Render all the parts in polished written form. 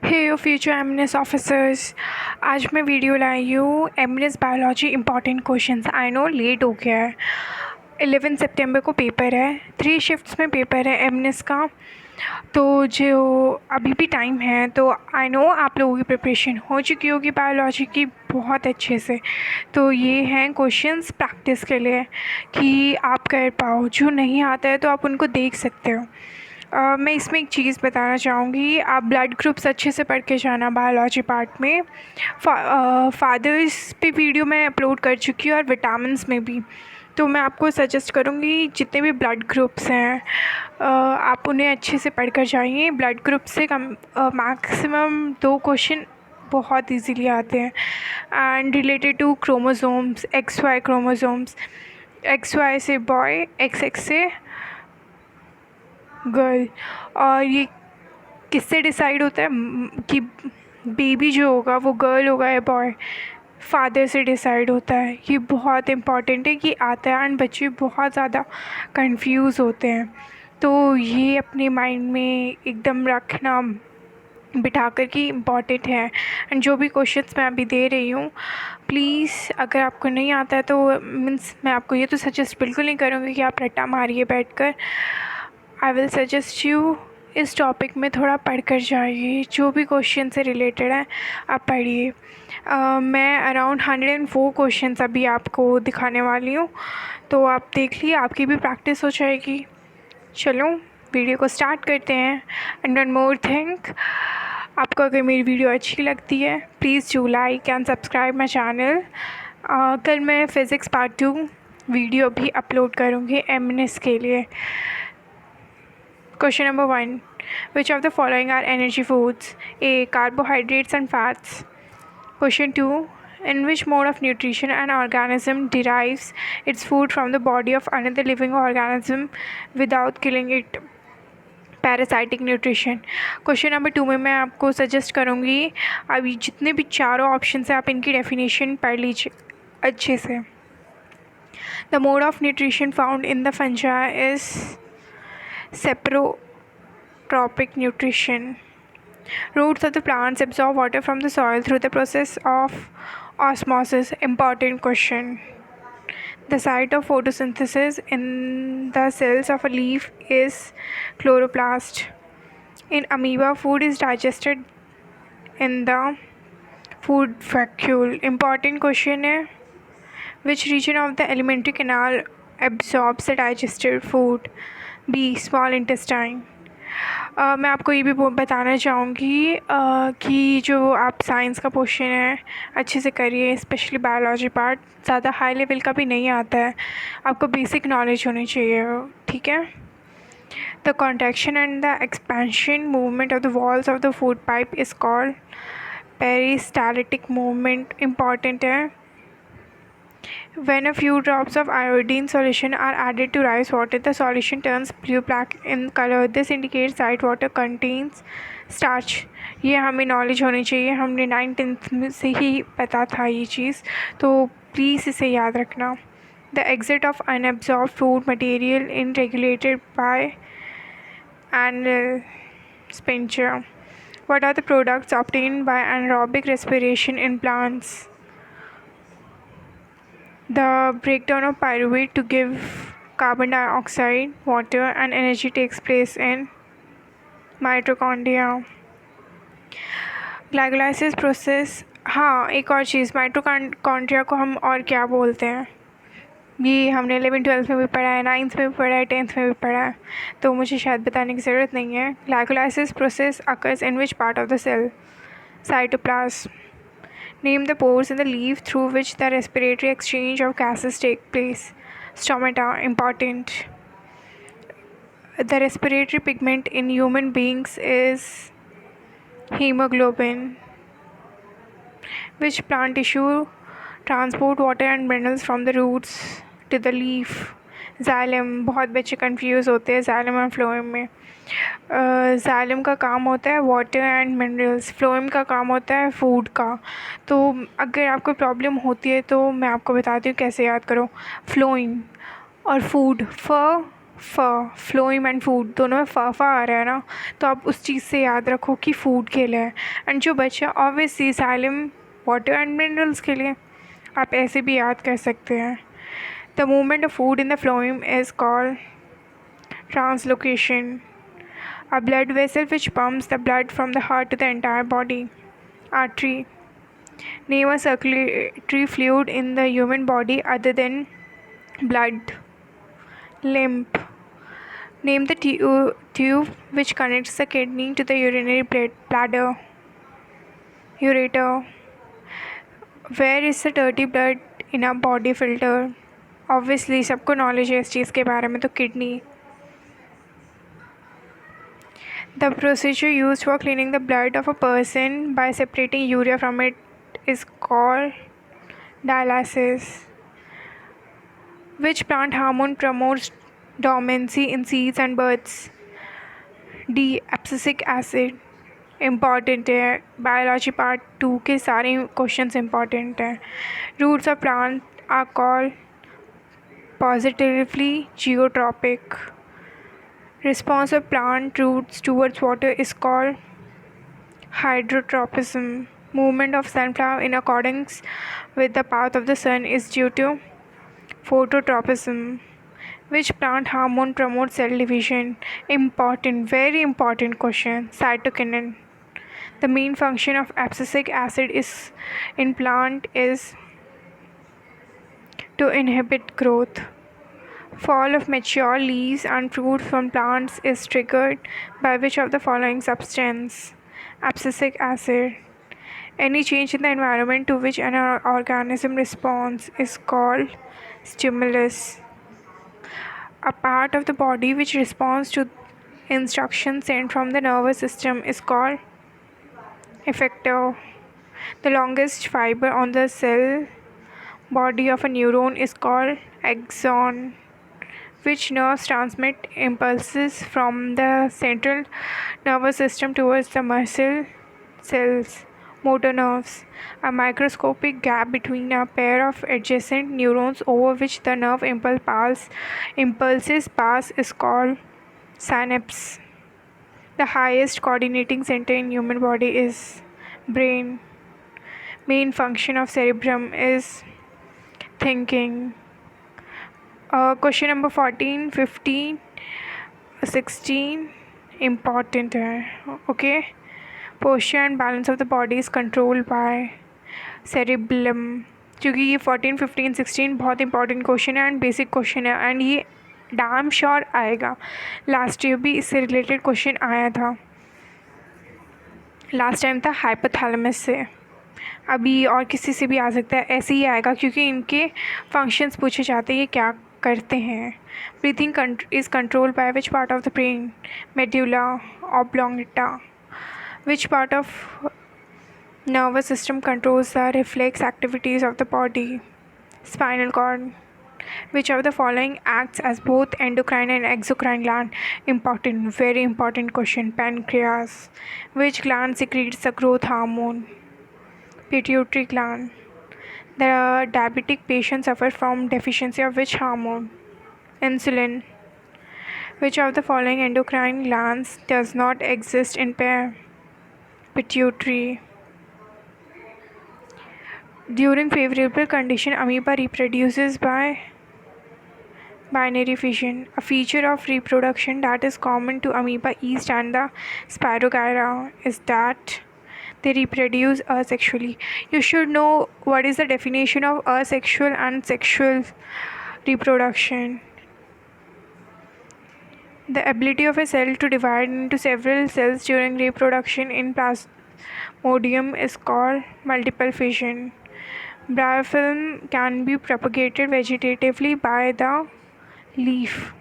हे yo future MNS officers. आज मैं video लाई हूँ MNS biology important questions. I know late हो गया है, 11 सितंबर को पेपर है, 3 शिफ्ट्स में पेपर है एमएनएस का। तो जो अभी भी टाइम है, तो आई नो आप लोगों की प्रिपरेशन हो चुकी होगी बायोलॉजी की बहुत अच्छे से। तो ये हैं क्वेश्चंस प्रैक्टिस के लिए कि आप कर पाओ। जो नहीं आता है तो आप उनको देख सकते हो। मैं इसमें एक चीज़ बताना चाहूँगी, आप ब्लड ग्रुप्स अच्छे से पढ़ के जाना बायोलॉजी पार्ट में। फादर्स पे वीडियो मैं अपलोड कर चुकी हूँ और विटामिन्स में भी। तो मैं आपको सजेस्ट करूँगी जितने भी ब्लड ग्रुप्स हैं आप उन्हें अच्छे से पढ़ कर जाइए। ब्लड ग्रुप से कम मैक्सिमम 2 क्वेश्चन बहुत इजीली आते हैं and related to chromosomes, XY chromosomes, XY से बॉय, XX से गर्ल। और ये किससे डिसाइड होता है कि बेबी जो होगा वो गर्ल होगा या बॉय? फादर से डिसाइड होता है। ये बहुत इम्पॉर्टेंट है कि आता है एंड बच्चे बहुत ज़्यादा कंफ्यूज होते हैं। तो ये अपने माइंड में एकदम रखना बिठा कर कि इम्पॉर्टेंट है। एंड जो भी क्वेश्चंस मैं अभी दे रही हूँ, प्लीज़ अगर आपको नहीं आता है तो मीन्स मैं आपको ये तो सजेस्ट बिल्कुल नहीं करूँगी कि आप रट्टा मारिए बैठकर। आई विल सजेस्ट यू इस टॉपिक में थोड़ा पढ़ कर जाइए। जो भी क्वेश्चन से रिलेटेड है आप पढ़िए। मैं अराउंड 104 क्वेश्चंस अभी आपको दिखाने वाली हूँ, तो आप देख लिए, आपकी भी प्रैक्टिस हो जाएगी। चलो वीडियो को स्टार्ट करते हैं। एंड वन मोर थिंग, आपको अगर मेरी वीडियो अच्छी लगती है please do like and subscribe my channel. कल मैं फ़िज़िक्स पार्ट 2 वीडियो भी अपलोड करूँगी एमएनएस के लिए। Question number 1. Which of the following are energy foods? A. Carbohydrates and fats. Question 2. In which mode of nutrition an organism derives its food from the body of another living organism without killing it? Parasitic nutrition. Question number 2 में मैं आपको suggest करूँगी, अभी जितने भी चारों option हैं आप इनकी डेफिनेशन पढ़ लीजिए अच्छे से। The mode of nutrition found in the फंजा is saprotrophic nutrition. Roots of the plants absorb water from the soil through the process of osmosis. Important question. The site of photosynthesis in the cells of a leaf is chloroplast. In amoeba, food is digested in the food vacuole. Important question है, which region of the alimentary canal absorbs the digested food? B. Small intestine. मैं आपको ये भी बताना चाहूँगी कि जो आप साइंस का पोर्शन है अच्छे से करिए, स्पेशली बायोलॉजी पार्ट। ज़्यादा हाई लेवल का भी नहीं आता है, आपको बेसिक नॉलेज होनी चाहिए, ठीक है। The contraction and the expansion movement of the walls of the food pipe is called peristaltic movement. Important है। When a few drops of iodine solution are added to rice water, the solution turns blue-black in color. This indicates that water contains starch. ये हमें knowledge होनी चाहिए, हमने 9th-10th में से ही पता था ये चीज़, तो प्लीज़ इसे याद रखना। The exit of unabsorbed food material is regulated by anal sphincter. What are the products obtained by anaerobic respiration in plants? The breakdown of pyruvate to give carbon dioxide, water and energy takes place in mitochondria. Glycolysis process। हाँ, एक और चीज़, mitochondria को हम और क्या बोलते हैं, ये हमने 11th-12th में भी पढ़ा है, 9th में भी पढ़ा है, 10th में भी पढ़ा है, तो मुझे शायद बताने की ज़रूरत नहीं है। Glycolysis process occurs in which part of the cell? Cytoplasm. Name the pores in the leaf through which the respiratory exchange of gases take place. Stomata. Important. The respiratory pigment in human beings is hemoglobin. Which plant tissue transport water and minerals from the roots to the leaf? Xylem। बहुत बच्चे confuse होते हैं xylem और phloem में। xylem का काम होता है वाटर एंड मिनरल्स, फ्लोएम का काम होता है फूड का। तो अगर आपको प्रॉब्लम होती है तो मैं आपको बताती हूँ कैसे याद करो। फ्लोएम और फूड, फ फ्लोइम एंड फूड दोनों में फ आ रहा है ना, तो आप उस चीज़ से याद रखो कि फूड के लिए है। एंड जो बचा obviously xylem water and minerals के लिए, आप ऐसे भी याद कर सकते हैं। The movement of food in the phloem is called translocation. A blood vessel which pumps the blood from the heart to the entire body. Artery. Name a circulatory fluid in the human body other than blood. Lymph. Name the tube which connects the kidney to the urinary bladder. Ureter. Where is the dirty blood in our body filter? Obviously सबको knowledge है इस चीज़ के बारे में, तो kidney. The procedure used for cleaning the blood of a person by separating urea from it is called dialysis. Which plant hormone promotes dormancy in seeds and buds? D. Abscisic acid. Important है, biology part 2 के सारे questions important हैं. Roots of plant are called positively geotropic. Response of plant roots towards water is called hydrotropism. Movement of sunflower in accordance with the path of the sun is due to phototropism. Which plant hormone promotes cell division? Important, very important question. Cytokinin. The main function of abscisic acid in plant is to inhibit growth. Fall of mature leaves and fruit from plants is triggered by which of the following substance? Abscisic acid. Any change in the environment to which an organism responds is called stimulus. A part of the body which responds to instructions sent from the nervous system is called effector. The longest fiber on the cell body of a neuron is called axon. Which nerves transmit impulses from the central nervous system towards the muscle cells? Motor nerves. A microscopic gap between a pair of adjacent neurons over which the nerve impulses pass is called synapse. The highest coordinating center in human body is brain. Main function of cerebrum is thinking. Question number 14, 15, 16 important है. Okay. Posture and balance of the body is controlled by cerebellum. क्योंकि ये 14, 15, 16 बहुत important question है and basic question है, and ये damn sure आएगा. Last year भी इससे रिलेटेड क्वेश्चन आया था. लास्ट टाइम था हाइपोथैलेमस से, अभी और किसी से भी आ सकता है. ऐसे ही आएगा क्योंकि इनके फंक्शंस पूछे जाते हैं, ये क्या करते हैं. Breathing is control by which part of the brain? Medulla oblongata. Which part of nervous system controls the reflex activities of the body? Spinal cord. Which of the following acts as both endocrine and exocrine gland? Important, very important question. Pancreas. Which gland secretes the growth hormone? Pituitary gland. The diabetic patient suffers from deficiency of which hormone? Insulin. Which of the following endocrine glands does not exist in pair? Pituitary. During favorable condition, amoeba reproduces by binary fission. A feature of reproduction that is common to amoeba yeast and the Spirogyra is that they reproduce asexually. You should know what is the definition of asexual and sexual reproduction. The ability of a cell to divide into several cells during reproduction in Plasmodium is called multiple fission. Biofilm can be propagated vegetatively by the leaf.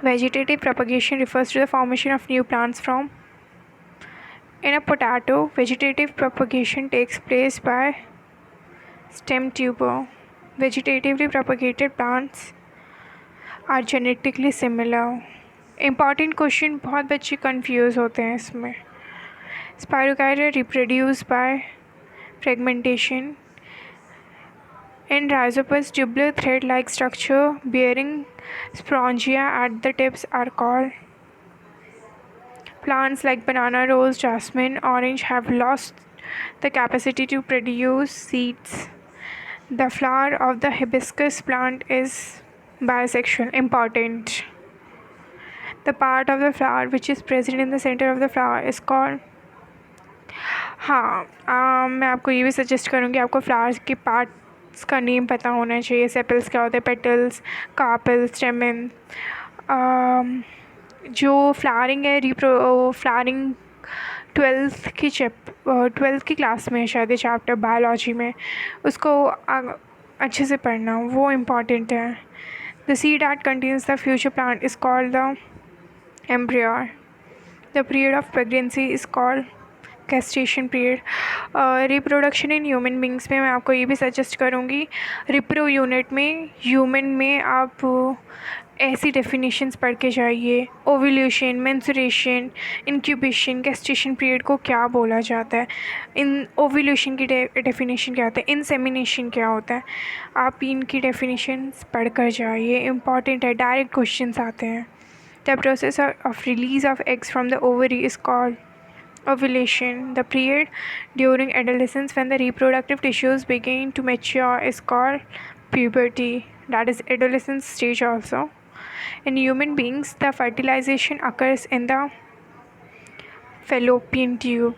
Vegetative propagation refers to the formation of new plants from. In a potato, vegetative propagation takes place by stem tuber. Vegetatively propagated plants are genetically similar. Important question, बहुत बच्चे confuse होते हैं इसमें. Spirogyra reproduce by fragmentation. In Rhizopus, tubular thread-like structure bearing sporangia at the tips are called. Plants like banana, rose, jasmine, orange have lost the capacity to produce seeds. The flower of the hibiscus plant is bisexual. Important. The part of the flower which is present in the center of the flower is called. हाँ, मैं आपको ये भी suggest करूँगी, आपको flowers के parts का name पता होना चाहिए. सेपल्स क्या होते हैं, पेटल्स, कार्पेल, स्टेमन. जो फ्लावरिंग है, फ्लावरिंग 12th की क्लास में शायद ये चैप्टर बायोलॉजी में, उसको अच्छे से पढ़ना, वो इम्पॉर्टेंट है. The seed that contains the future plant is called the embryo. The period of pregnancy is called gestation period. Reproduction in human beings में मैं आपको ये भी सजेस्ट करूँगी, रिप्रो यूनिट में ह्यूमन में आप ऐसी डेफिनेशंस पढ़ के जाइए. Ovulation, menstruation, incubation, gestation period को क्या बोला जाता है, इन ओव्यूलेशन की डेफिनेशन क्या होता है, इंसेमिनेशन क्या होता है, आप इनकी डेफिनेशंस पढ़ कर जाइए. इम्पॉर्टेंट है, डायरेक्ट क्वेश्चंस आते हैं. The process of release of eggs from the ovary is called ovulation. The period during adolescence when the reproductive tissues begin to mature is called puberty. That is adolescence stage also. In human beings, the fertilization occurs in the fallopian tube.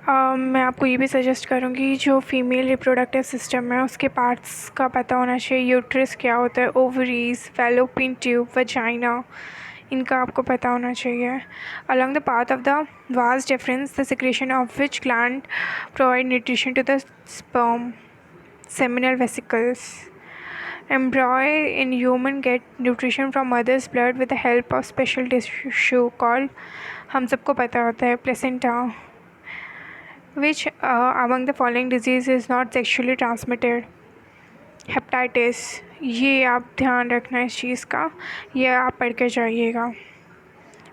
मैं आपको ये भी suggest करूँगी, जो female reproductive system है उसके parts का पता होना चाहिए. यूट्रस क्या होता है, ओवरीज, फैलोपियन ट्यूब, वजाइना, इनका आपको पता होना चाहिए. Along the path of the vast difference the secretion of which gland provide nutrition to the sperm, seminal vesicles. Embryo in human get nutrition from mother's blood with the help of special tissue called, हम सबको पता होता है, placenta. Which among the following disease is not sexually transmitted? Hepatitis. ये आप ध्यान रखना इस चीज़ का, ये आप पढ़ के जाइएगा.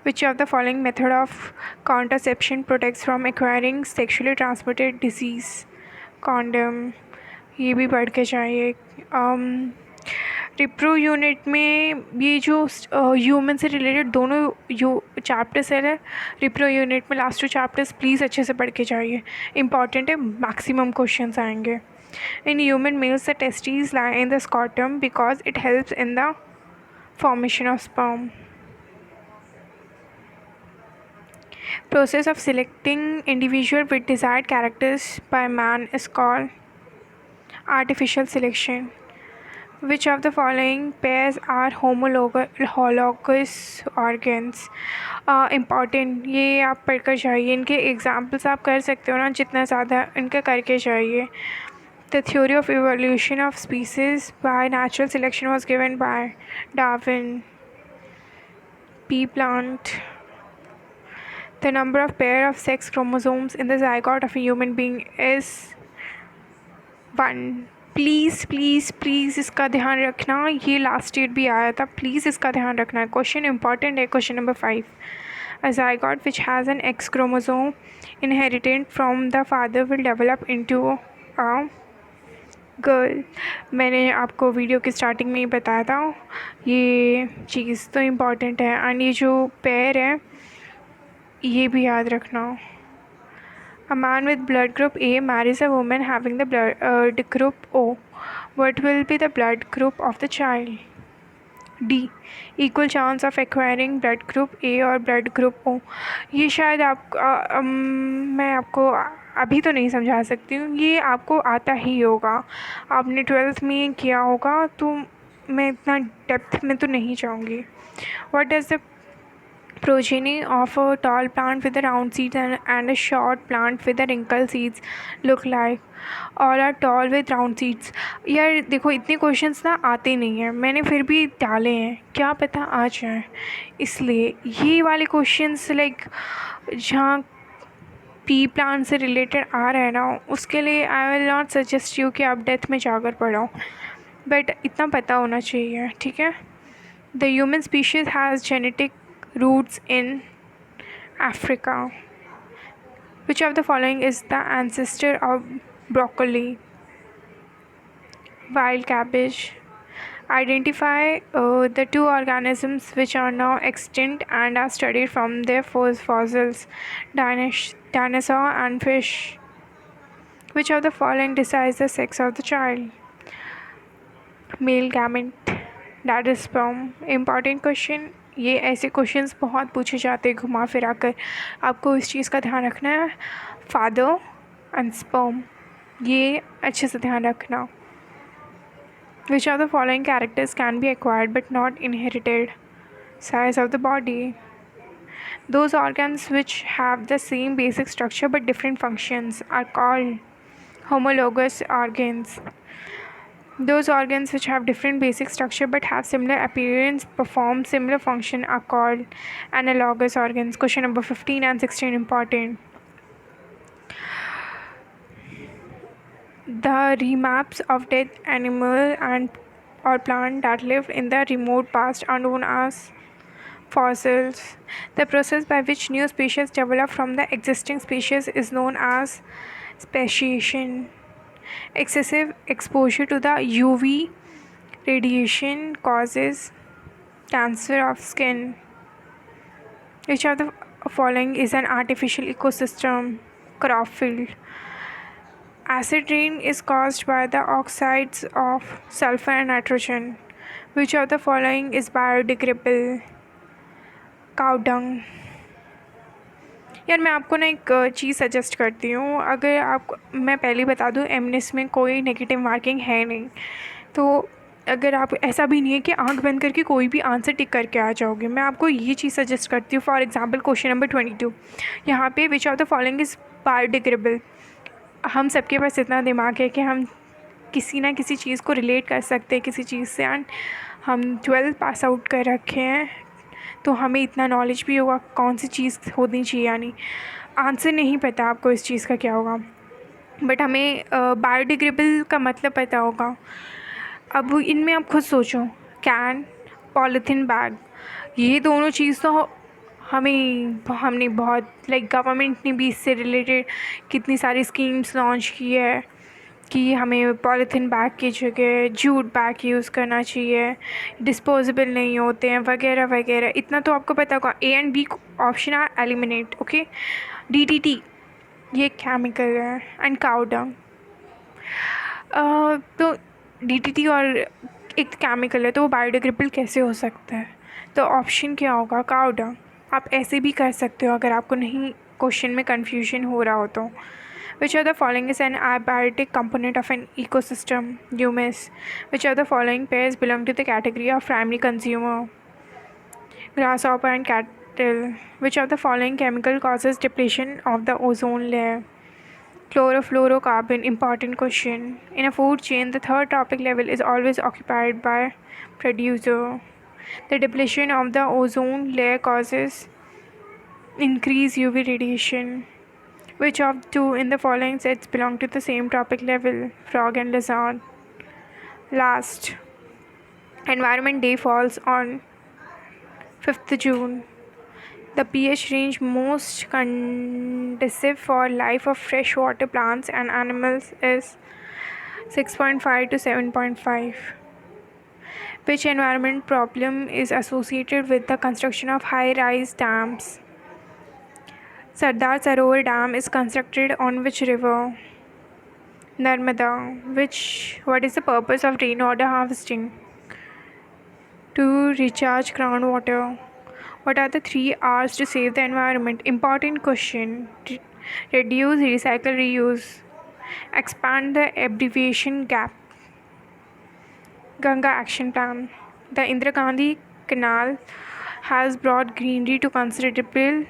Which of the following method of contraception protects from acquiring sexually transmitted disease? Condom. ये भी पढ़ के जाइए. रिप्रो यूनिट में ये जो ह्यूमन से रिलेटेड दोनों चैप्टर्स है, रिप्रो यूनिट में लास्ट 2 चैप्टर्स प्लीज़ अच्छे से पढ़ के जाइए. इंपॉर्टेंट है, मैक्सिमम क्वेश्चंस आएंगे. In human mails the testis lie in the scrotum because it helps in the formation of sperm. Process of selecting individual with desired characters by man is called artificial selection. Which of the following pairs are homologous organs? Important, ये आप पढ़कर जाइए. इनके examples आप कर सकते हो ना, जितना ज़्यादा इनका करके जाइए. The theory of evolution of species by natural selection was given by Darwin. Pea plant. The number of pair of sex chromosomes in the zygote of a human being is 1. Please please please इसका ध्यान रखना, ये last year भी आया था, please इसका ध्यान रखना है. क्वेश्चन इंपॉर्टेंट है. Question number 5. A zygote which has an X chromosome inherited from the father will develop into a girl. मैंने आपको वीडियो की स्टार्टिंग में ही बताया था, ये चीज़ तो इम्पॉर्टेंट है. एंड ये जो पेयर है ये भी याद रखना. A man with blood group A marries a woman having the blood group O. What will be the blood group of the child? D. Equal chance of acquiring blood group A और blood group O. ये शायद मैं आपको अभी तो नहीं समझा सकती हूँ, ये आपको आता ही होगा, आपने 12th में किया होगा, तो मैं इतना डेप्थ में तो नहीं जाऊँगी. What does the progeny of a tall plant with the round seeds and a short plant with the wrinkled seeds look like? All are tall with round seeds. यार देखो, इतने क्वेश्चंस ना आते नहीं हैं, मैंने फिर भी डाले हैं, क्या पता आ जाए. इसलिए ये वाले क्वेश्चंस लाइक जहाँ पी प्लांट से रिलेटेड आ रहा है ना, उसके लिए I will not suggest you कि आप डेथ में जाकर पढ़ो, बट इतना पता होना चाहिए. ठीक है. The human species has genetic roots in Africa. Which of the following is the ancestor of broccoli? Wild cabbage. Identify the two organisms which are now extinct and are studied from their fossils. Dinosaur and fish. Which of the following decides the sex of the child? Male gamete, that is sperm. Important question, ये ऐसे questions बहुत पूछे जाते हैं घुमा फिरा कर, आपको इस चीज़ का ध्यान रखना है. फादर एंड स्पर्म, ये अच्छे से ध्यान रखना. Which of the following characters can be acquired but not inherited? Size of the body. Those organs which have the same basic structure but different functions are called homologous organs. Those organs which have different basic structure but have similar appearance, perform similar function are called analogous organs. Question number 15 and 16 important. The remaps of dead animal and or plant that lived in the remote past are known as fossils. The process by which new species develop from the existing species is known as speciation. Excessive exposure to the UV radiation causes cancer of skin. Which of the following is an artificial ecosystem? Crop field. Acid rain is caused by the oxides of sulfur and nitrogen. Which of the following is biodegradable? Cow dung. यार मैं आपको ना एक चीज़ suggest करती हूँ, अगर आप, मैं पहले बता दूँ, एमनेस में कोई नेगेटिव मार्किंग है नहीं, तो अगर आप, ऐसा भी नहीं है कि आंख बंद करके कोई भी आंसर टिक करके आ जाओगे. मैं आपको ये चीज़ सजेस्ट करती हूँ. फॉर एग्जांपल क्वेश्चन नंबर 22, यहाँ पे which of the following is biodegradable. हम सबके पास इतना दिमाग है कि हम किसी ना किसी चीज़ को रिलेट कर सकते हैं किसी चीज़ से, एंड हम 12th पास आउट कर रखे हैं, तो हमें इतना नॉलेज भी होगा कौन सी चीज़ होनी चाहिए. यानी आंसर नहीं पता आपको इस चीज़ का क्या होगा, बट हमें बायोडिग्रेडेबल का मतलब पता होगा. अब इनमें आप खुद सोचो, कैन, पॉलीथीन बैग, ये दोनों चीज़ तो हमने बहुत, लाइक गवर्नमेंट ने भी इससे रिलेटेड कितनी सारी स्कीम्स लॉन्च की है कि हमें पॉलीथीन बैग की जगह जूट बैग यूज़ करना चाहिए, डिस्पोजेबल नहीं होते हैं, वगैरह वगैरह. इतना तो आपको पता होगा. A and B option are eliminate. Okay. DDT ये केमिकल है, एंड काउ डंग. तो DDT और एक केमिकल है, तो वो बायोडिग्रेडेबल कैसे हो सकता है? तो ऑप्शन क्या होगा? Cow dung. आप ऐसे भी कर सकते हो अगर आपको नहीं क्वेश्चन में कन्फ्यूजन हो रहा हो तो. Which of the following is an abiotic component of an ecosystem? Humus. Which of the following pairs belong to the category of primary consumer? Grasshopper and cattle. Which of the following chemical causes depletion of the ozone layer? Chlorofluorocarbon. Important question. In a food chain, the third tropic level is always occupied by producer. The depletion of the ozone layer causes increased UV radiation. Which of two in the following sets belong to the same tropic level? Frog and lizard. Last. Environment Day falls on 5th June. The pH range most conducive for life of freshwater plants and animals is 6.5 to 7.5. Which environment problem is associated with the construction of high-rise dams? Sardar Sarovar Dam is constructed on which river? Narmada. What is the purpose of rainwater harvesting? To recharge groundwater. What are the 3 R's to save the environment? Important question. Reduce, recycle, reuse. Expand the abbreviation gap. Ganga Action Plan. The Indira Gandhi Canal has brought greenery to considerable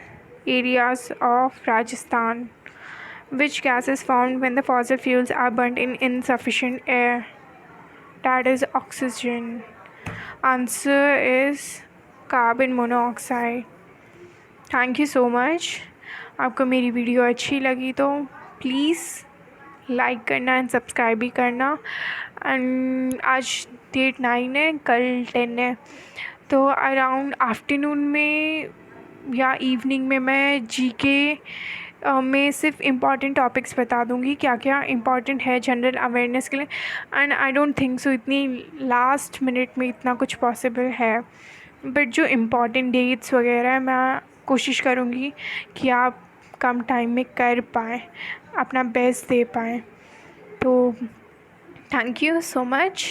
areas of Rajasthan. Which gas is formed when the fossil fuels are burnt in insufficient air? That is oxygen. Answer is carbon monoxide. Thank you so much. आपको मेरी video अच्छी लगी तो please like करना and subscribe भी करना. And आज date 9 है, कल 10 है, तो अराउंड आफ्टरनून में या इवनिंग में मैं GK मैं सिर्फ इम्पॉर्टेंट टॉपिक्स बता दूँगी, क्या क्या इम्पॉर्टेंट है जनरल अवेयरनेस के लिए। And I don't think so इतनी लास्ट मिनट में इतना कुछ पॉसिबल है, बट जो इम्पॉर्टेंट डेट्स वगैरह है मैं कोशिश करूँगी कि आप कम टाइम में कर पाएँ, अपना बेस्ट दे पाएँ। तो थैंक यू सो मच।